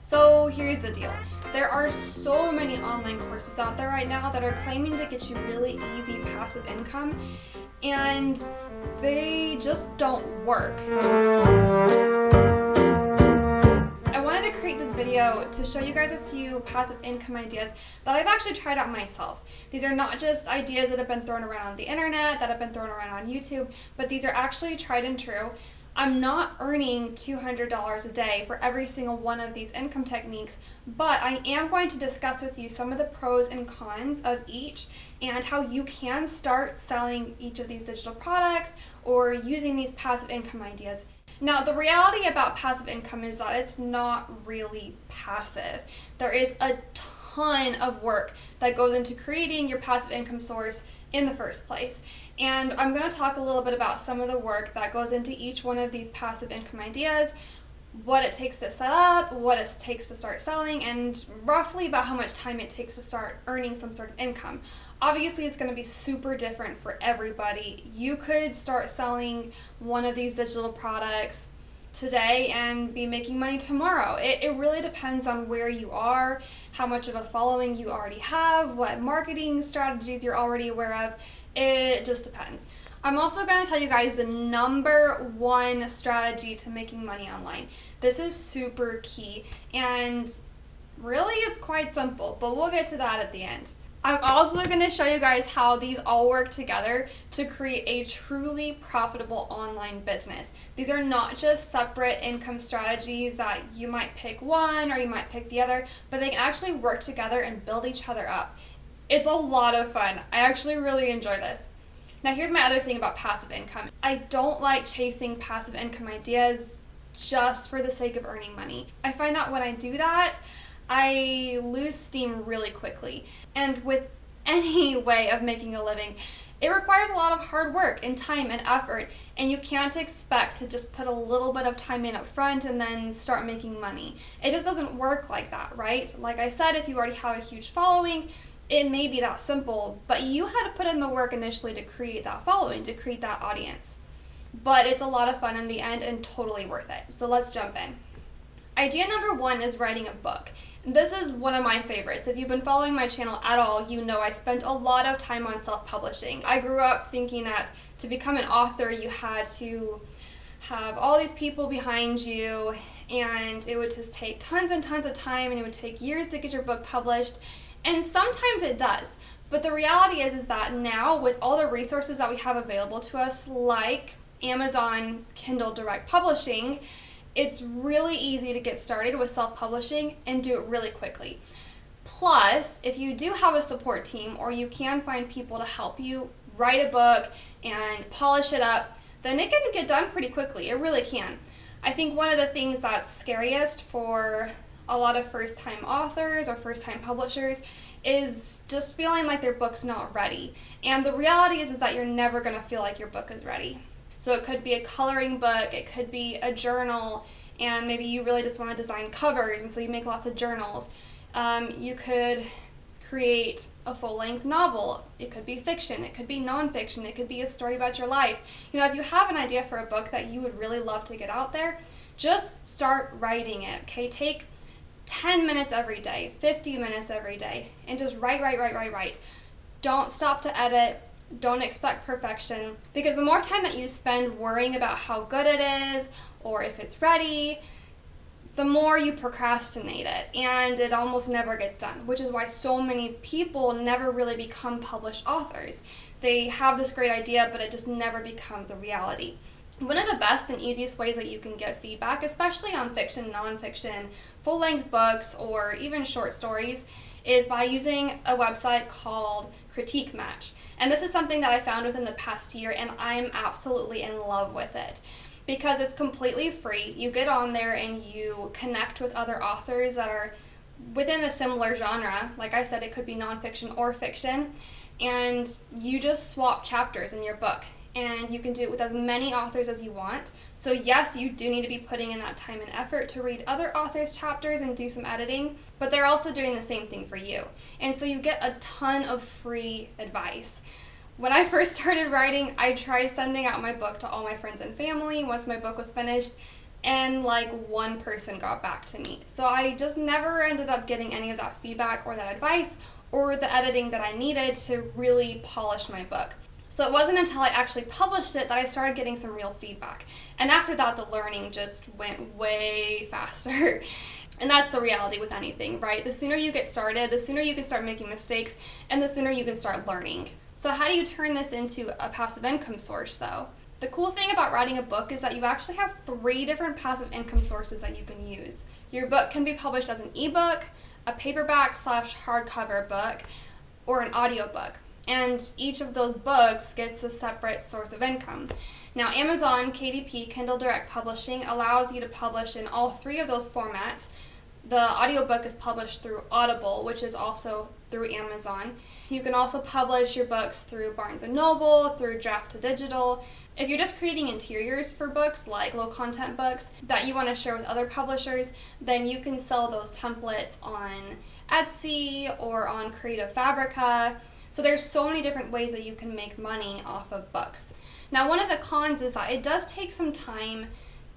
So here's the deal. There are so many online courses out there right now that are claiming to get you really easy passive income, and they just don't work. I wanted to create this video to show you guys a few passive income ideas that I've actually tried out myself. These are not just ideas that have been thrown around on the internet, that have been thrown around on YouTube, but these are actually tried and true. I'm not earning $200 a day for every single one of these income techniques, but I am going to discuss with you some of the pros and cons of each and how you can start selling each of these digital products or using these passive income ideas. Now, the reality about passive income is that it's not really passive. There is a ton of work that goes into creating your passive income source in the first place. And I'm going to talk a little bit about some of the work that goes into each one of these passive income ideas, what it takes to set up, what it takes to start selling, and roughly about how much time it takes to start earning some sort of income. Obviously, it's going to be super different for everybody. You could start selling one of these digital products today and be making money tomorrow. It really depends on where you are, how much of a following you already have, what marketing strategies you're already aware of. It just depends. I'm also going to tell you guys the number one strategy to making money online. This is super key, and really it's quite simple, but we'll get to that at the end. I'm also going to show you guys how these all work together to create a truly profitable online business. These are not just separate income strategies that you might pick one or you might pick the other, but they can actually work together and build each other up. It's a lot of fun. I actually really enjoy this. Now, here's my other thing about passive income. I don't like chasing passive income ideas just for the sake of earning money. I find that when I do that, I lose steam really quickly. And with any way of making a living, it requires a lot of hard work and time and effort, and you can't expect to just put a little bit of time in up front and then start making money. It just doesn't work like that, right? Like I said, if you already have a huge following, it may be that simple, but you had to put in the work initially to create that following, to create that audience. But it's a lot of fun in the end and totally worth it. So let's jump in. Idea number one is writing a book. This is one of my favorites. If you've been following my channel at all, you know I spent a lot of time on self-publishing. I grew up thinking that to become an author, you had to have all these people behind you, and it would just take tons and tons of time, and it would take years to get your book published. And sometimes it does. But the reality is that now, with all the resources that we have available to us, like Amazon Kindle Direct Publishing, it's really easy to get started with self-publishing and do it really quickly. Plus, if you do have a support team or you can find people to help you write a book and polish it up, then it can get done pretty quickly. It really can. I think one of the things that's scariest for a lot of first-time authors or first-time publishers is just feeling like their book's not ready. And the reality is that you're never going to feel like your book is ready. So it could be a coloring book, it could be a journal, and maybe you really just want to design covers, and so you make lots of journals. You could create a full-length novel. It could be fiction, it could be nonfiction, it could be a story about your life. You know, if you have an idea for a book that you would really love to get out there, just start writing it, okay? Take 10 minutes every day, 50 minutes every day, and just write. Don't stop to edit. Don't expect perfection, because the more time that you spend worrying about how good it is or if it's ready, the more you procrastinate it, and it almost never gets done, which is why so many people never really become published authors. They have this great idea, but it just never becomes a reality. One of the best and easiest ways that you can get feedback, especially on fiction, nonfiction, full-length books, or even short stories, is by using a website called Critique Match. And this is something that I found within the past year, and I'm absolutely in love with it because it's completely free. You get on there and you connect with other authors that are within a similar genre. Like I said, it could be nonfiction or fiction, and you just swap chapters in your book. And you can do it with as many authors as you want. So yes, you do need to be putting in that time and effort to read other authors' chapters and do some editing, but they're also doing the same thing for you. And so you get a ton of free advice. When I first started writing, I tried sending out my book to all my friends and family once my book was finished. and like one person got back to me. So I just never ended up getting any of that feedback or that advice or the editing that I needed to really polish my book. So it wasn't until I actually published it that I started getting some real feedback. And after that, the learning just went way faster. And that's the reality with anything, right? The sooner you get started, the sooner you can start making mistakes, and the sooner you can start learning. So how do you turn this into a passive income source, though? The cool thing about writing a book is that you actually have 3 different passive income sources that you can use. Your book can be published as an ebook, a paperback/hardcover book, or an audiobook. And each of those books gets a separate source of income. Now, Amazon, KDP, Kindle Direct Publishing allows you to publish in all 3 of those formats. The audiobook is published through Audible, which is also through Amazon. You can also publish your books through Barnes & Noble, through Draft2Digital. If you're just creating interiors for books, like low content books that you want to share with other publishers, then you can sell those templates on Etsy or on Creative Fabrica. So there's so many different ways that you can make money off of books. Now, one of the cons is that it does take some time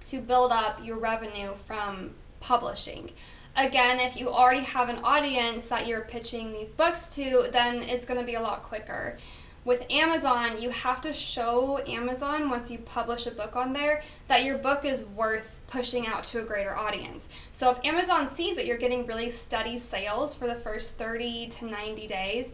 to build up your revenue from publishing. Again, if you already have an audience that you're pitching these books to, then it's going to be a lot quicker. With Amazon, you have to show Amazon, once you publish a book on there, that your book is worth pushing out to a greater audience. So if Amazon sees that you're getting really steady sales for the first 30 to 90 days,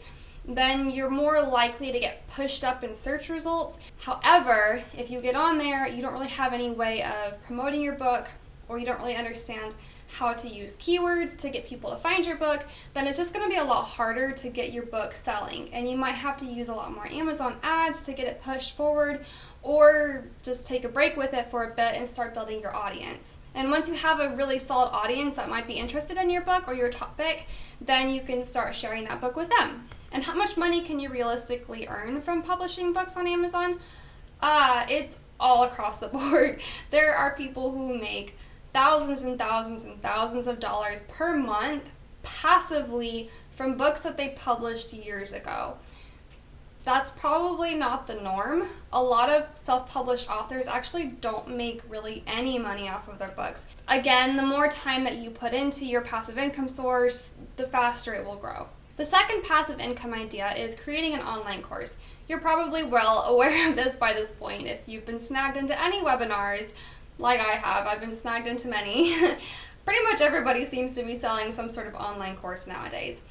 then you're more likely to get pushed up in search results. However, if you get on there, you don't really have any way of promoting your book, or you don't really understand how to use keywords to get people to find your book, then it's just going to be a lot harder to get your book selling. And you might have to use a lot more Amazon ads to get it pushed forward, or just take a break with it for a bit and start building your audience. And once you have a really solid audience that might be interested in your book or your topic, then you can start sharing that book with them. And how much money can you realistically earn from publishing books on Amazon? It's all across the board. There are people who make thousands and thousands and thousands of dollars per month passively from books that they published years ago. That's probably not the norm. A lot of self-published authors actually don't make really any money off of their books. Again, the more time that you put into your passive income source, the faster it will grow. The second passive income idea is creating an online course. You're probably well aware of this by this point. If you've been snagged into any webinars, like I have, I've been snagged into many. Pretty much everybody seems to be selling some sort of online course nowadays.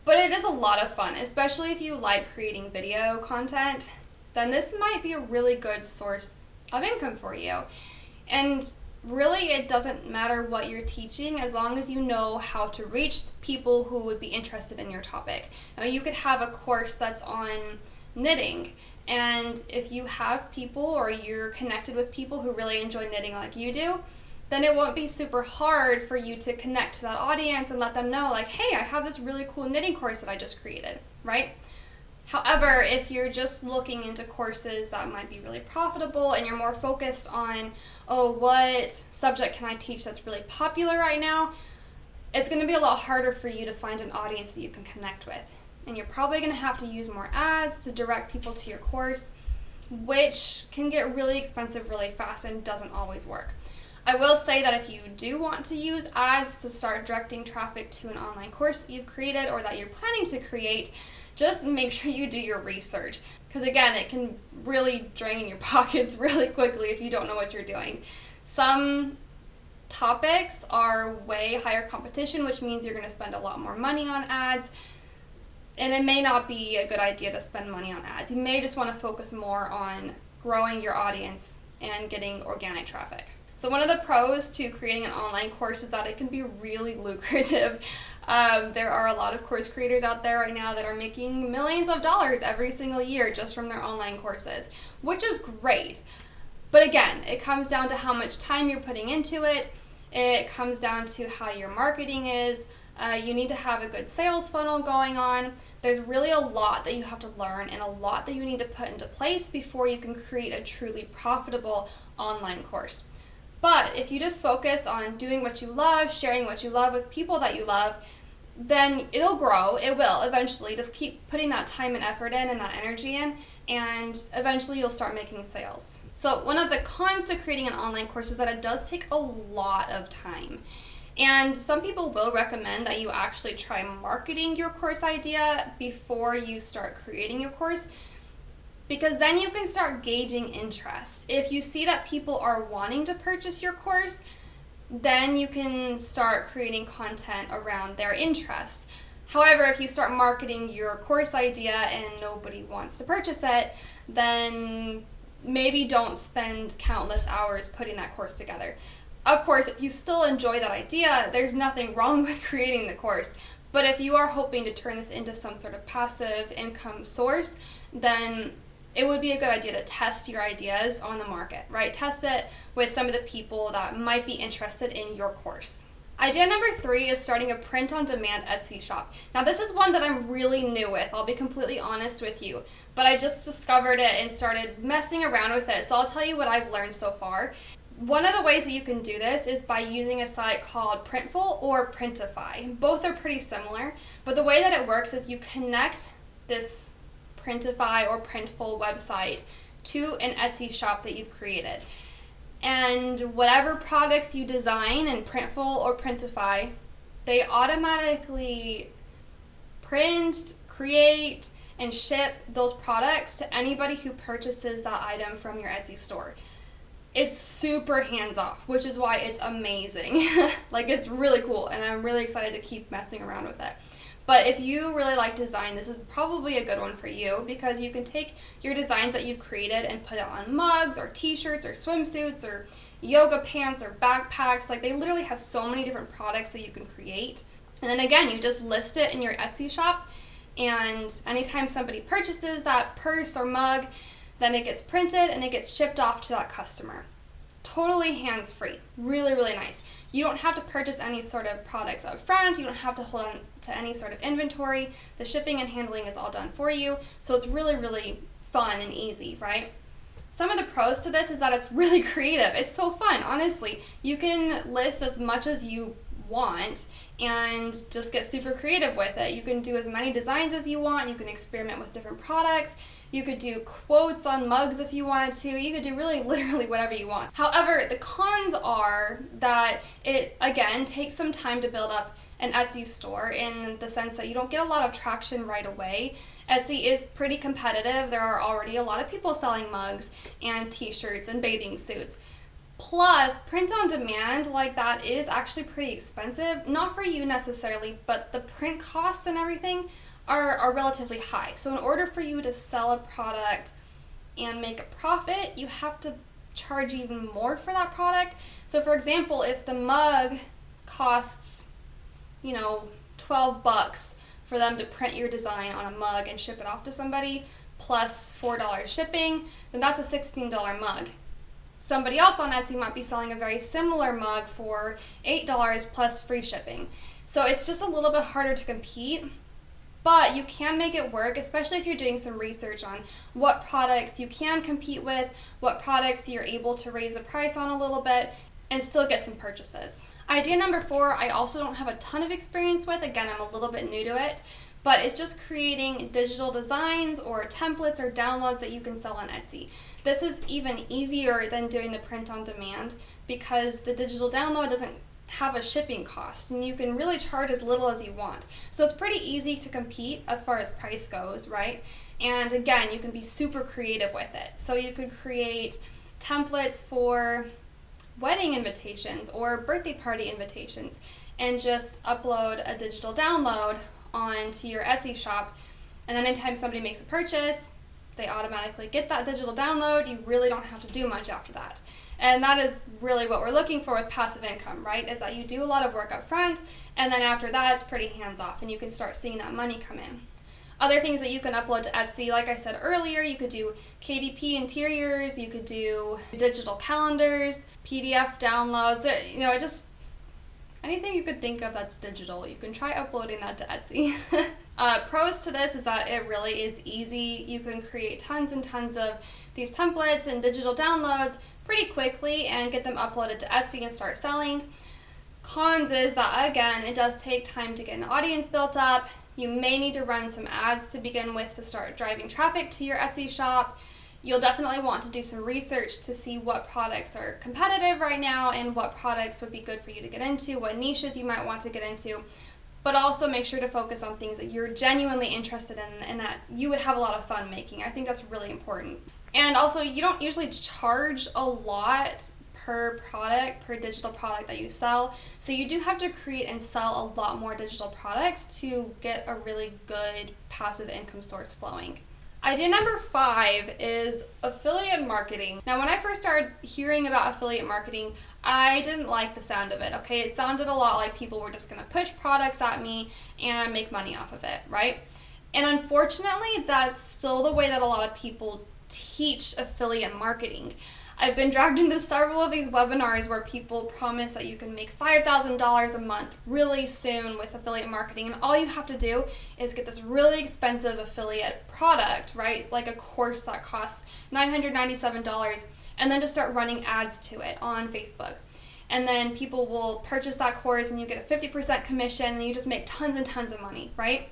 But it is a lot of fun, especially if you like creating video content, then this might be a really good source of income for you. And really, it doesn't matter what you're teaching as long as you know how to reach people who would be interested in your topic. Now, you could have a course that's on knitting, and if you have people or you're connected with people who really enjoy knitting like you do, then it won't be super hard for you to connect to that audience and let them know, like, hey, I have this really cool knitting course that I just created, right? However, if you're just looking into courses that might be really profitable and you're more focused on, oh, what subject can I teach that's really popular right now, it's going to be a lot harder for you to find an audience that you can connect with. And you're probably going to have to use more ads to direct people to your course, which can get really expensive really fast and doesn't always work. I will say that if you do want to use ads to start directing traffic to an online course that you've created or that you're planning to create, just make sure you do your research. Because again, it can really drain your pockets really quickly if you don't know what you're doing. Some topics are way higher competition, which means you're going to spend a lot more money on ads. And it may not be a good idea to spend money on ads. You may just want to focus more on growing your audience and getting organic traffic. So one of the pros to creating an online course is that it can be really lucrative. There are a lot of course creators out there right now that are making millions of dollars every single year just from their online courses, which is great. But again, it comes down to how much time you're putting into it. It comes down to how your marketing is. You need to have a good sales funnel going on. There's really a lot that you have to learn and a lot that you need to put into place before you can create a truly profitable online course. But if you just focus on doing what you love, sharing what you love with people that you love, then it'll grow. It will eventually. Just keep putting that time and effort in and that energy in, and eventually you'll start making sales. So one of the cons to creating an online course is that it does take a lot of time. And some people will recommend that you actually try marketing your course idea before you start creating your course, because then you can start gauging interest. If you see that people are wanting to purchase your course, then you can start creating content around their interests. However, if you start marketing your course idea and nobody wants to purchase it, then maybe don't spend countless hours putting that course together. Of course, if you still enjoy that idea, there's nothing wrong with creating the course. But if you are hoping to turn this into some sort of passive income source, then it would be a good idea to test your ideas on the market, right? Test it with some of the people that might be interested in your course. Idea number 3 is starting a print-on-demand Etsy shop. Now this is one that I'm really new with, I'll be completely honest with you, but I just discovered it and started messing around with it, so I'll tell you what I've learned so far. One of the ways that you can do this is by using a site called Printful or Printify. Both are pretty similar, but the way that it works is you connect this Printify or Printful website to an Etsy shop that you've created. And whatever products you design in Printful or Printify, they automatically print, create, and ship those products to anybody who purchases that item from your Etsy store. It's super hands-off, which is why it's amazing. Like, it's really cool, and I'm really excited to keep messing around with it. But if you really like design, this is probably a good one for you, because you can take your designs that you've created and put it on mugs or t-shirts or swimsuits or yoga pants or backpacks. Like, they literally have so many different products that you can create. And then again, you just list it in your Etsy shop, and anytime somebody purchases that purse or mug, then it gets printed and it gets shipped off to that customer. Totally hands-free. Really, really nice. You don't have to purchase any sort of products up front. You don't have to hold on to any sort of inventory. The shipping and handling is all done for you. So it's really, really fun and easy, right? Some of the pros to this is that it's really creative. It's so fun, honestly. You can list as much as you want and just get super creative with it. You can do as many designs as you want. You can experiment with different products. You could do quotes on mugs if you wanted to. You could do really literally whatever you want. However, the cons are that it, again, takes some time to build up an Etsy store, in the sense that you don't get a lot of traction right away. Etsy is pretty competitive. There are already a lot of people selling mugs and t-shirts and bathing suits. Plus, print on demand like that is actually pretty expensive. Not for you necessarily, but the print costs and everything are relatively high. So in order for you to sell a product and make a profit, you have to charge even more for that product. So for example, if the mug costs, you know, $12 for them to print your design on a mug and ship it off to somebody, plus $4 shipping, then that's a $16 mug. Somebody else on Etsy might be selling a very similar mug for $8 plus free shipping. So it's just a little bit harder to compete, but you can make it work, especially if you're doing some research on what products you can compete with, what products you're able to raise the price on a little bit, and still get some purchases. Idea number 4, I also don't have a ton of experience with. Again, I'm a little bit new to it, but it's just creating digital designs or templates or downloads that you can sell on Etsy. This is even easier than doing the print on demand, because the digital download doesn't have a shipping cost, and you can really charge as little as you want. So it's pretty easy to compete as far as price goes, right? And again, you can be super creative with it. So you could create templates for wedding invitations or birthday party invitations and just upload a digital download onto your Etsy shop, and then anytime somebody makes a purchase, they automatically get that digital download. You really don't have to do much after that. And that is really what we're looking for with passive income, right? Is that you do a lot of work up front, and then after that it's pretty hands-off and you can start seeing that money come in. Other things that you can upload to Etsy, like I said earlier, you could do KDP interiors, you could do digital calendars, PDF downloads, you know, just anything you could think of that's digital, you can try uploading that to Etsy. Pros to this is that it really is easy. You can create tons and tons of these templates and digital downloads pretty quickly and get them uploaded to Etsy and start selling. Cons is that, again, it does take time to get an audience built up. You may need to run some ads to begin with to start driving traffic to your Etsy shop. you'll definitely want to do some research to see what products are competitive right now and what products would be good for you to get into, what niches you might want to get into. But also make sure to focus on things that you're genuinely interested in and that you would have a lot of fun making. I think that's really important. And also, you don't usually charge a lot per product, per digital product that you sell. So you do have to create and sell a lot more digital products to get a really good passive income source flowing. Idea number 5 is affiliate marketing. Now, when I first started hearing about affiliate marketing, I didn't like the sound of it, okay? It sounded a lot like people were just gonna push products at me and make money off of it, right? And unfortunately, that's still the way that a lot of people teach affiliate marketing. I've been dragged into several of these webinars where people promise that you can make $5,000 a month really soon with affiliate marketing, and all you have to do is get this really expensive affiliate product, right? It's like a course that costs $997, and then just start running ads to it on Facebook. And then people will purchase that course and you get a 50% commission and you just make tons and tons of money, right?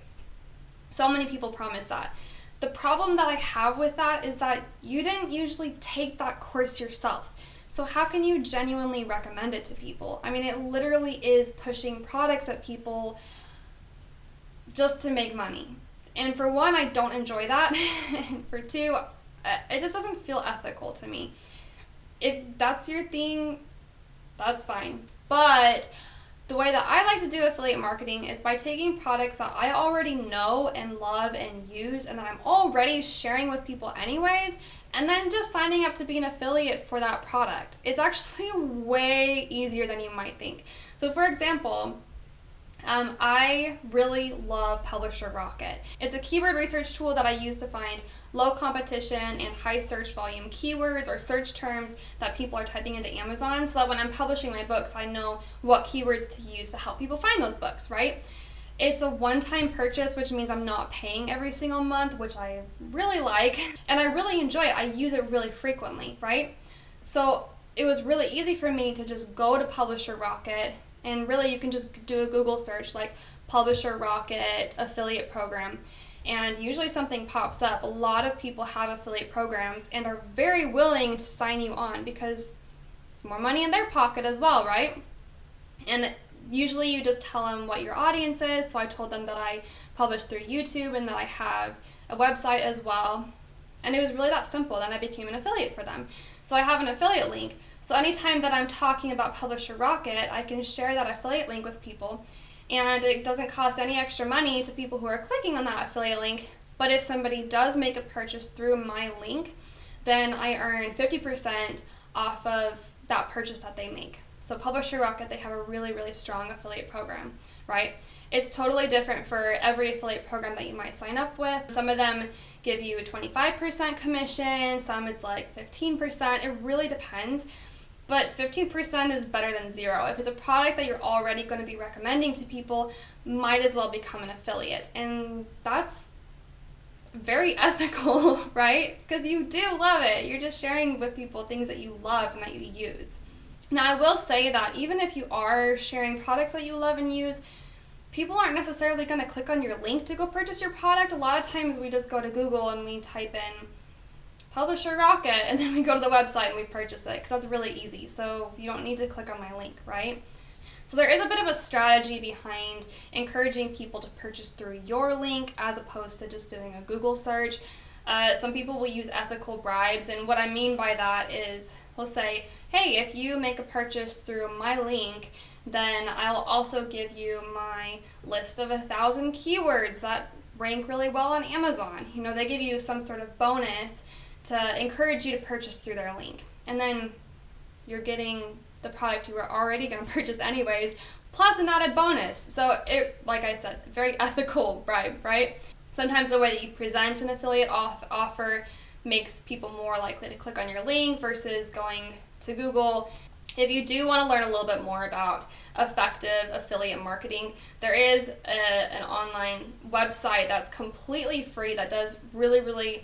So many people promise that. The problem that I have with that is that you didn't usually take that course yourself. So how can you genuinely recommend it to people? I mean, it literally is pushing products at people just to make money. And for one, I don't enjoy that. And for two, it just doesn't feel ethical to me. If that's your thing, that's fine. But the way that I like to do affiliate marketing is by taking products that I already know and love and use and that I'm already sharing with people anyways, and then just signing up to be an affiliate for that product. It's actually way easier than you might think. So for example, I really love Publisher Rocket. It's a keyword research tool that I use to find low competition and high search volume keywords or search terms that people are typing into Amazon, so that when I'm publishing my books, I know what keywords to use to help people find those books, right? It's a one-time purchase, which means I'm not paying every single month, which I really like, and I really enjoy it. I use it really frequently, right? So it was really easy for me to just go to Publisher Rocket. And really, you can just do a Google search like Publisher Rocket affiliate program, and usually something pops up. A lot of people have affiliate programs and are very willing to sign you on because it's more money in their pocket as well, right? And usually you just tell them what your audience is. So I told them that I publish through YouTube and that I have a website as well. And it was really that simple. Then I became an affiliate for them. So I have an affiliate link. So anytime that I'm talking about Publisher Rocket, I can share that affiliate link with people, and it doesn't cost any extra money to people who are clicking on that affiliate link. But if somebody does make a purchase through my link, then I earn 50% off of that purchase that they make. So Publisher Rocket, they have a really, really strong affiliate program, right? It's totally different for every affiliate program that you might sign up with. Some of them give you a 25% commission, some it's like 15%. It really depends. But 15% is better than 0. If it's a product that you're already going to be recommending to people, might as well become an affiliate. And that's very ethical, right? Because you do love it. You're just sharing with people things that you love and that you use. Now, I will say that even if you are sharing products that you love and use, people aren't necessarily going to click on your link to go purchase your product. A lot of times we just go to Google and we type in Publisher Rocket, and then we go to the website and we purchase it, because that's really easy. So you don't need to click on my link, right? So there is a bit of a strategy behind encouraging people to purchase through your link as opposed to just doing a Google search. Some people will use ethical bribes, and what I mean by that is we'll say, hey, if you make a purchase through my link, then I'll also give you my list of 1,000 keywords that rank really well on Amazon. You know, they give you some sort of bonus to encourage you to purchase through their link. And then you're getting the product you were already going to purchase anyways, plus an added bonus. So it, like I said, very ethical bribe, right? Sometimes the way that you present an affiliate offer makes people more likely to click on your link versus going to Google. If you do want to learn a little bit more about effective affiliate marketing, there is an online website that's completely free that does really, really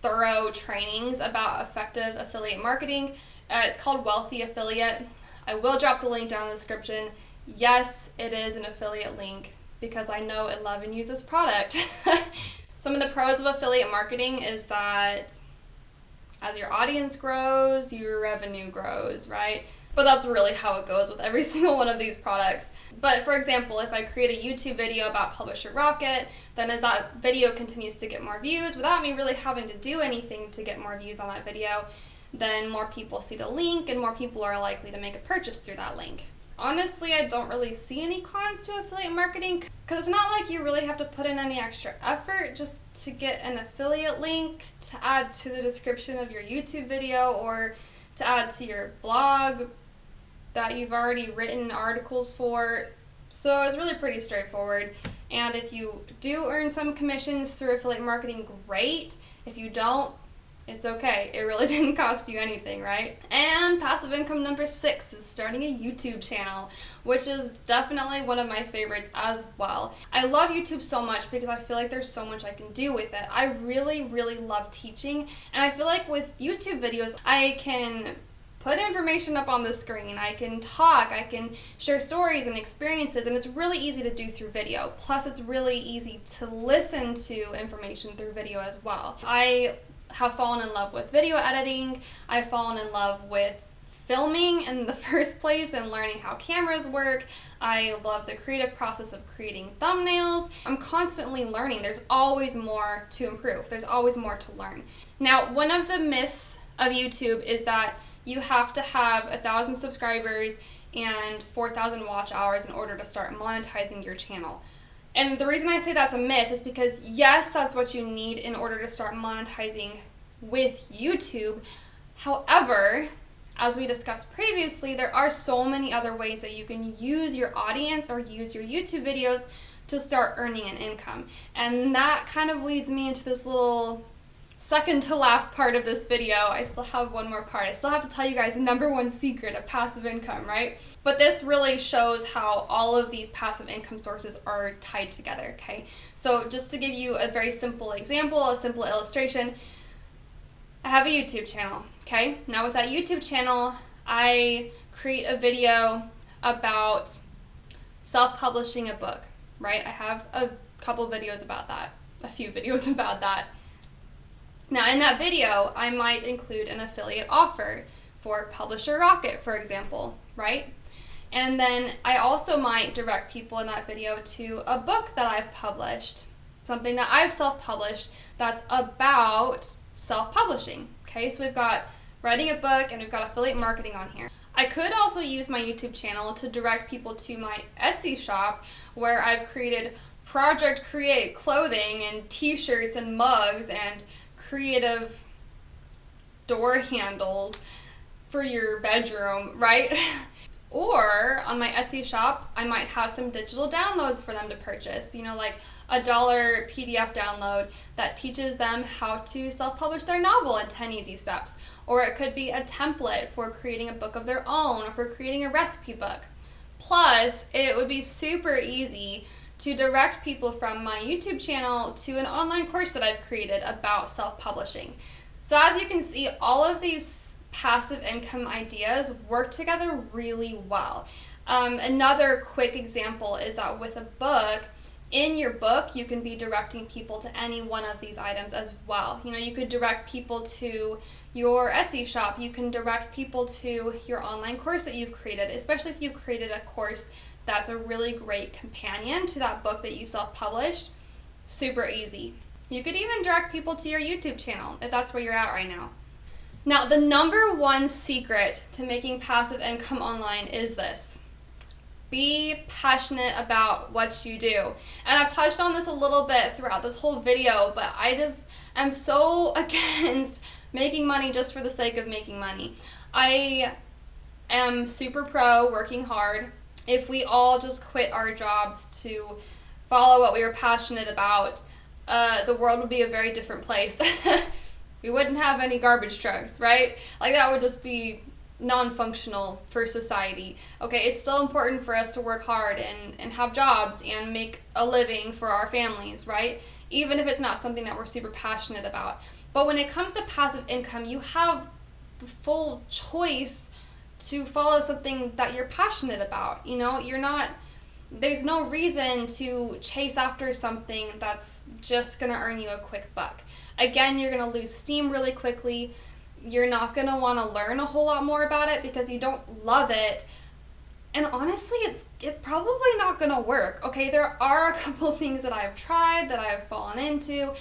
thorough trainings about effective affiliate marketing. It's called Wealthy Affiliate. I will drop the link down in the description. Yes, it is an affiliate link because I know and love and use this product. Some of the pros of affiliate marketing is that As your audience grows, your revenue grows, right? But that's really how it goes with every single one of these products. But for example, if I create a YouTube video about Publisher Rocket, then as that video continues to get more views without me really having to do anything to get more views on that video, then more people see the link and more people are likely to make a purchase through that link. Honestly, I don't really see any cons to affiliate marketing because it's not like you really have to put in any extra effort just to get an affiliate link to add to the description of your YouTube video or to add to your blog that you've already written articles for. So it's really pretty straightforward. And if you do earn some commissions through affiliate marketing, great. If you don't, it's okay. It really didn't cost you anything, right? And passive income number 6 is starting a YouTube channel, which is definitely one of my favorites as well. I love YouTube so much because I feel like there's so much I can do with it. I really, really love teaching, and I feel like with YouTube videos, I can put information up on the screen, I can talk, I can share stories and experiences, and it's really easy to do through video. Plus, it's really easy to listen to information through video as well. I have fallen in love with video editing. I've fallen in love with filming in the first place and learning how cameras work. I love the creative process of creating thumbnails. I'm constantly learning. There's always more to improve. There's always more to learn. Now, one of the myths of YouTube is that you have to have 1,000 subscribers and 4,000 watch hours in order to start monetizing your channel. And the reason I say that's a myth is because, yes, that's what you need in order to start monetizing with YouTube. However, as we discussed previously, there are so many other ways that you can use your audience or use your YouTube videos to start earning an income. And that kind of leads me into this little second to last part of this video. I still have one more part. I still have to tell you guys the number 1 secret of passive income, right? But this really shows how all of these passive income sources are tied together, okay? So just to give you a very simple example, a simple illustration, I have a YouTube channel, okay? Now with that YouTube channel, I create a video about self-publishing a book, right? I have a couple videos about that, a few videos about that. Now in that video, I might include an affiliate offer for Publisher Rocket, for example, right? And then I also might direct people in that video to a book that I've published, something that I've self-published that's about self-publishing, okay? So we've got writing a book and we've got affiliate marketing on here. I could also use my YouTube channel to direct people to my Etsy shop where I've created Project Create clothing and t-shirts and mugs and creative door handles for your bedroom, right? Or on my Etsy shop, I might have some digital downloads for them to purchase, you know, like a $1 PDF download that teaches them how to self-publish their novel in 10 easy steps. Or it could be a template for creating a book of their own or for creating a recipe book. Plus, it would be super easy to direct people from my YouTube channel to an online course that I've created about self-publishing. So as you can see, all of these passive income ideas work together really well. Another quick example is that with a book, in your book, you can be directing people to any one of these items as well. You know, you could direct people to your Etsy shop. You can direct people to your online course that you've created, especially if you've created a course that's a really great companion to that book that you self-published. Super easy. You could even direct people to your YouTube channel if that's where you're at right now. Now, the number 1 secret to making passive income online is this. Be passionate about what you do. And I've touched on this a little bit throughout this whole video, but I just am so against making money just for the sake of making money. I am super pro working hard. If we all just quit our jobs to follow what we were passionate about, the world would be a very different place. We wouldn't have any garbage trucks, right? Like that would just be non-functional for society. Okay, it's still important for us to work hard and have jobs and make a living for our families, right? Even if it's not something that we're super passionate about. But when it comes to passive income, you have the full choice to follow something that you're passionate about. You know, there's no reason to chase after something that's just gonna earn you a quick buck. Again, you're gonna lose steam really quickly. You're not going to want to learn a whole lot more about it because you don't love it. And honestly, it's probably not going to work. Okay, there are a couple of things that I've tried, that I've fallen into,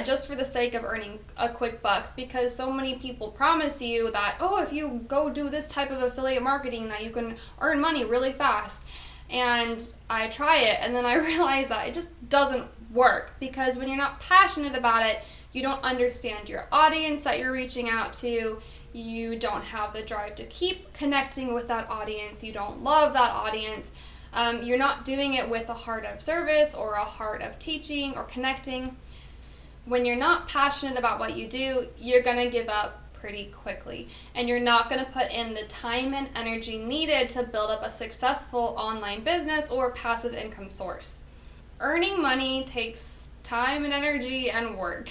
just for the sake of earning a quick buck, because so many people promise you that, oh, if you go do this type of affiliate marketing, that you can earn money really fast. And I try it, and then I realize that it just doesn't work, because when you're not passionate about it, you don't understand your audience that you're reaching out to. You don't have the drive to keep connecting with that audience. You don't love that audience. You're not doing it with a heart of service or a heart of teaching or connecting. When you're not passionate about what you do, you're going to give up pretty quickly, and you're not going to put in the time and energy needed to build up a successful online business or passive income source. Earning money takes time and energy and work.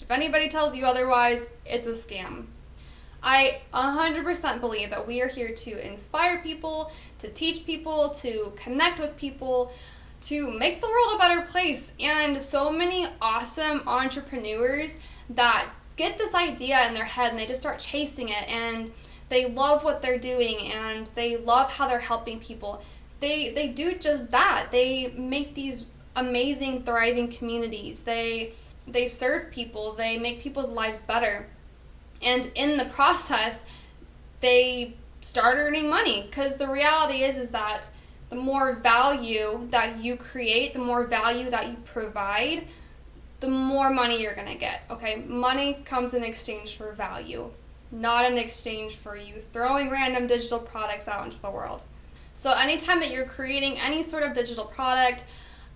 If anybody tells you otherwise, it's a scam. I 100% believe that we are here to inspire people, to teach people, to connect with people, to make the world a better place. And so many awesome entrepreneurs that get this idea in their head and they just start chasing it, and they love what they're doing and they love how they're helping people. They do just that. They make these amazing, thriving communities. They serve people. They make people's lives better. And in the process, they start earning money, because the reality is that the more value that you create, the more value that you provide, the more money you're going to get, okay? Money comes in exchange for value, not in exchange for you throwing random digital products out into the world. So anytime that you're creating any sort of digital product,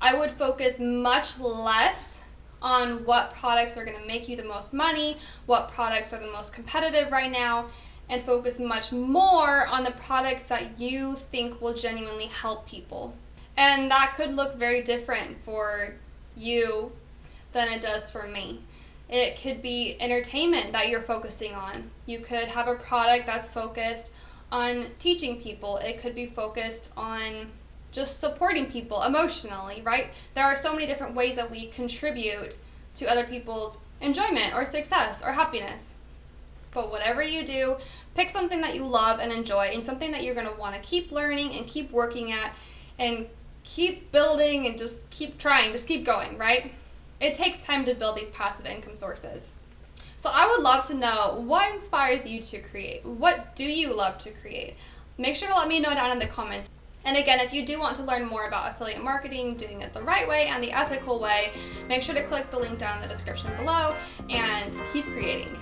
I would focus much less on what products are going to make you the most money, what products are the most competitive right now, and focus much more on the products that you think will genuinely help people. And that could look very different for you than it does for me. It could be entertainment that you're focusing on. You could have a product that's focused on teaching people. It could be focused on just supporting people emotionally, right? There are so many different ways that we contribute to other people's enjoyment or success or happiness. But whatever you do, pick something that you love and enjoy, and something that you're going to want to keep learning and keep working at and keep building, and just keep trying, just keep going, right? It takes time to build these passive income sources. So I would love to know, what inspires you to create? What do you love to create? Make sure to let me know down in the comments. And again, if you do want to learn more about affiliate marketing, doing it the right way and the ethical way, make sure to click the link down in the description below and keep creating.